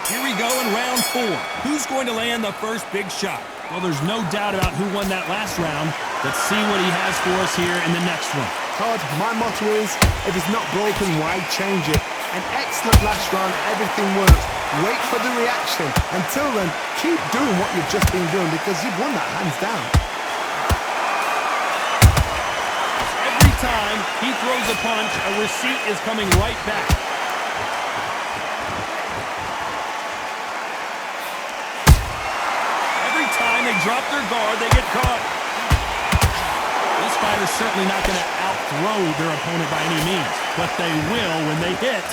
Here we go in round 4. Who's going to land the first big shot? Well, there's no doubt about who won that last round. Let's see what he has for us here in the next one. Todd, my motto is, if it's not broken, why change it? An excellent last round, everything works. Wait for the reaction. Until then, keep doing what you've just been doing because you've won that hands down. Every time he throws a punch, a receipt is coming right back. Every time they drop their guard, they get caught. This fighter's certainly not going to out-throw their opponent by any means, but they will, when they hit,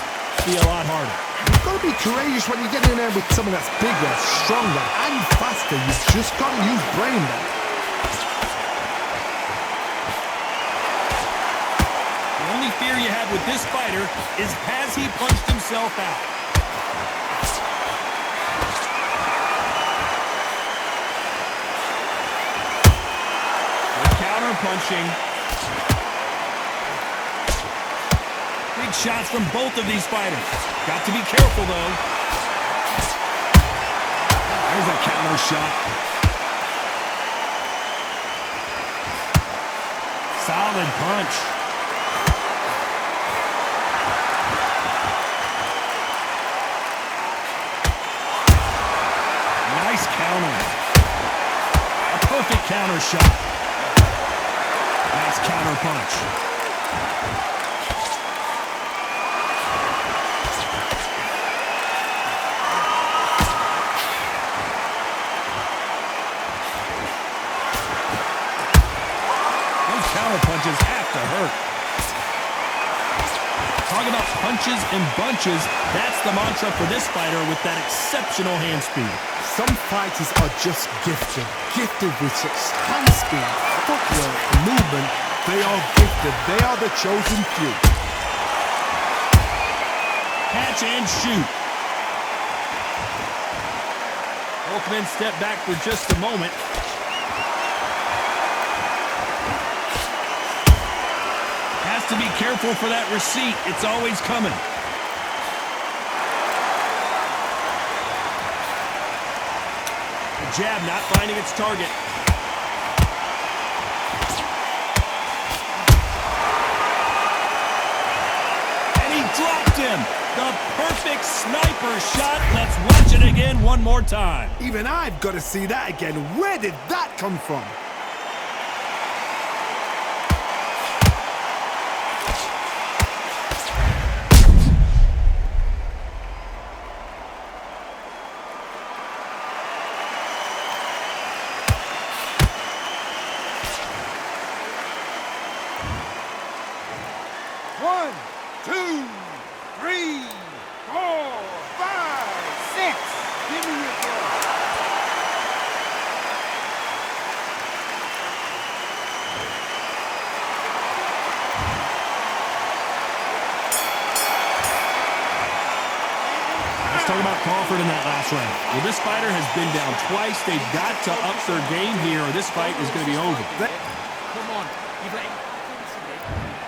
be a lot harder. You've got to be courageous when you get in there with someone that's bigger, stronger, and faster. You've just got to use brain there. The only fear you have with this fighter is, has he punched himself out? Punching. Big shots from both of these fighters. Got to be careful, though. There's a counter shot. Solid punch. Nice counter. A perfect counter shot. Nice counter punch. Those counter punches have to hurt. Talking about punches and bunches, that's the mantra for this fighter with that exceptional hand speed. Some fighters are just gifted with such hand speed, footwork, movement. They are gifted. They are the chosen few. Catch and shoot. Ultimate step back for just a moment. Has to be careful for that receipt. It's always coming. Jab not finding its target. And he dropped him. The perfect sniper shot. Let's watch it again one more time. Even I've got to see that again. Where did that come from? One, two, three, four, five, six. Give me your ball. Let's talk about Crawford in that last round. Well, this fighter has been down twice. They've got to up their game here or this fight is going to be over. Come on.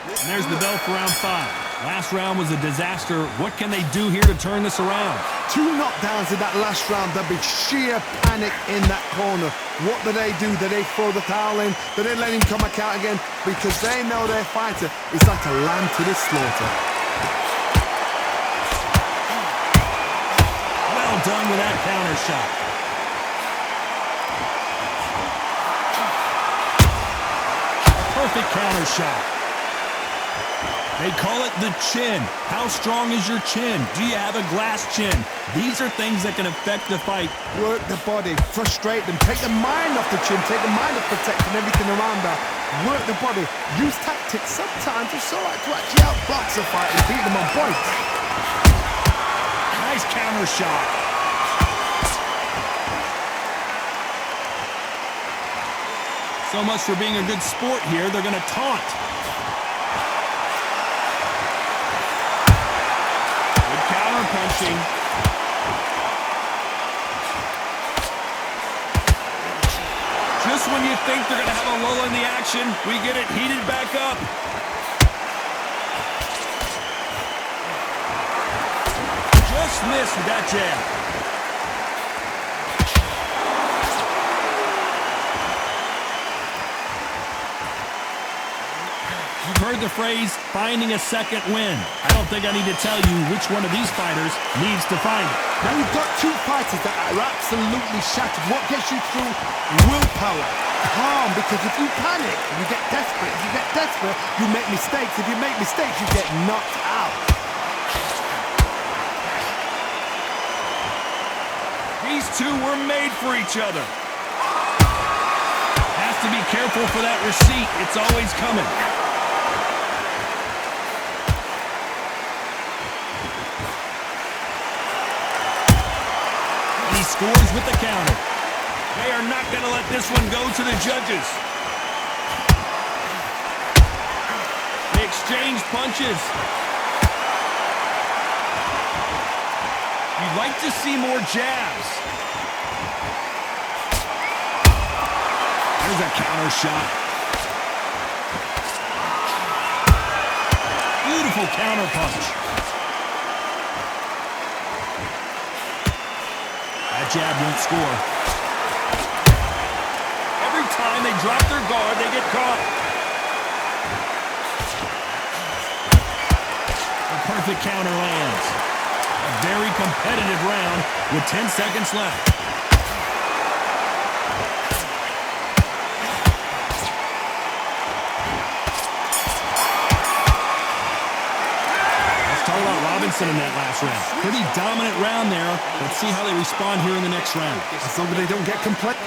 And there's the bell for round 5. Last round was a disaster. What can they do here to turn this around? 2 knockdowns in that last round. There'll be sheer panic in that corner. What do? Do they throw the towel in? Do they let him come back out again? Because they know their fighter is like a lamb to the slaughter. Well done with that counter shot. Perfect counter shot. They call it the chin. How strong is your chin? Do you have a glass chin? These are things that can affect the fight. Work the body, frustrate them, take the mind off the chin, take the mind off protecting everything around that. Work the body, use tactics. Sometimes it's all right to actually outbox a fight and beat them on points. Nice counter shot. So much for being a good sport here. They're going to taunt. Good counter punching. Just when you think they're going to have a lull in the action, we get it heated back up. Just missed with that jab. heard the phrase, finding a second win. I don't think I need to tell you which one of these fighters needs to find it. Now you've got two fighters that are absolutely shattered. What gets you through? Willpower. Calm, because if you panic, you get desperate. If you get desperate, you make mistakes. If you make mistakes, you get knocked out. These two were made for each other. Has to be careful for that receipt. It's always coming. And he scores with the counter. They are not going to let this one go to the judges. They exchange punches. You'd like to see more jabs. There's a counter shot. Beautiful counter punch. That jab won't score. Every time they drop their guard, they get caught. A perfect counter lands. A very competitive round with 10 seconds left. Let's talk about Robinson in that last round. Pretty dominant round there. Let's see how they respond here in the next round. As long as they don't get complacent.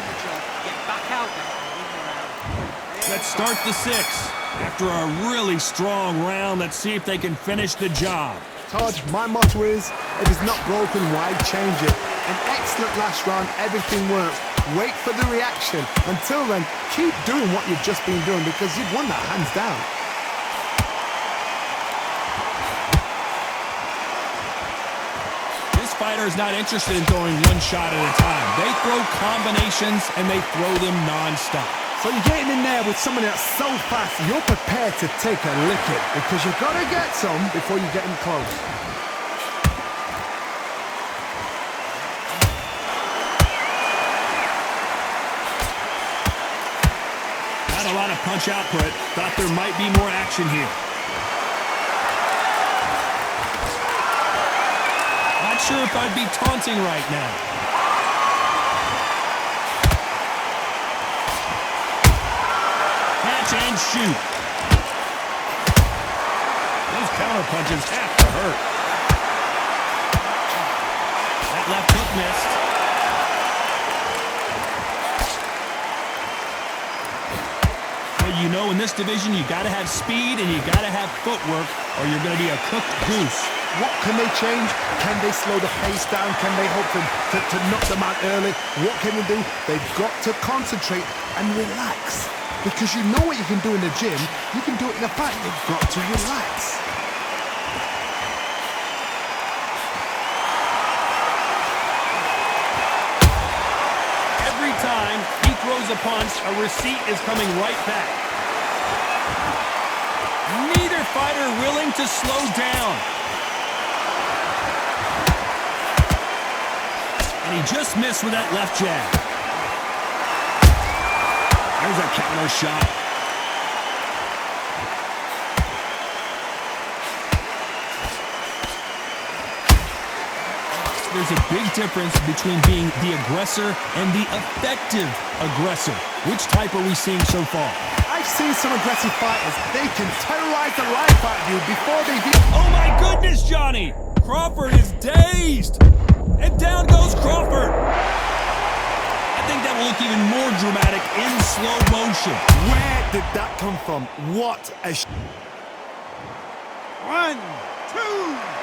Let's start the sixth. After a really strong round, let's see if they can finish the job. Todd, my motto is, if it's not broken, why change it? An excellent last round, everything works. Wait for the reaction. Until then, keep doing what you've just been doing because you've won that hands down. This fighter is not interested in throwing one shot at a time. They throw combinations and they throw them non-stop. So you're getting in there with someone that's so fast, you're prepared to take a licking because you've got to get some before you get them close. Not a lot of punch output. Thought there might be more action here. Not sure if I'd be taunting right now. And shoot. Those counter punches have to hurt. That left hook missed. Well, you know, in this division, you got to have speed and you got to have footwork, or you're going to be a cooked goose. What can they change? Can they slow the pace down? Can they hope to knock them out early? What can they do? They've got to concentrate and relax. Because you know what you can do in the gym, you can do it in a fight. You've got to relax. Every time he throws a punch, a receipt is coming right back. Neither fighter willing to slow down. And he just missed with that left jab. There's a counter shot. There's a big difference between being the aggressor and the effective aggressor. Which type are we seeing so far? I've seen some aggressive fighters. They can terrorize the life out of you before they do. Oh my goodness, Johnny! Crawford is dazed! And down goes Crawford! I think that will look even more dramatic in slow motion. Where did that come from? What a... 1, 2...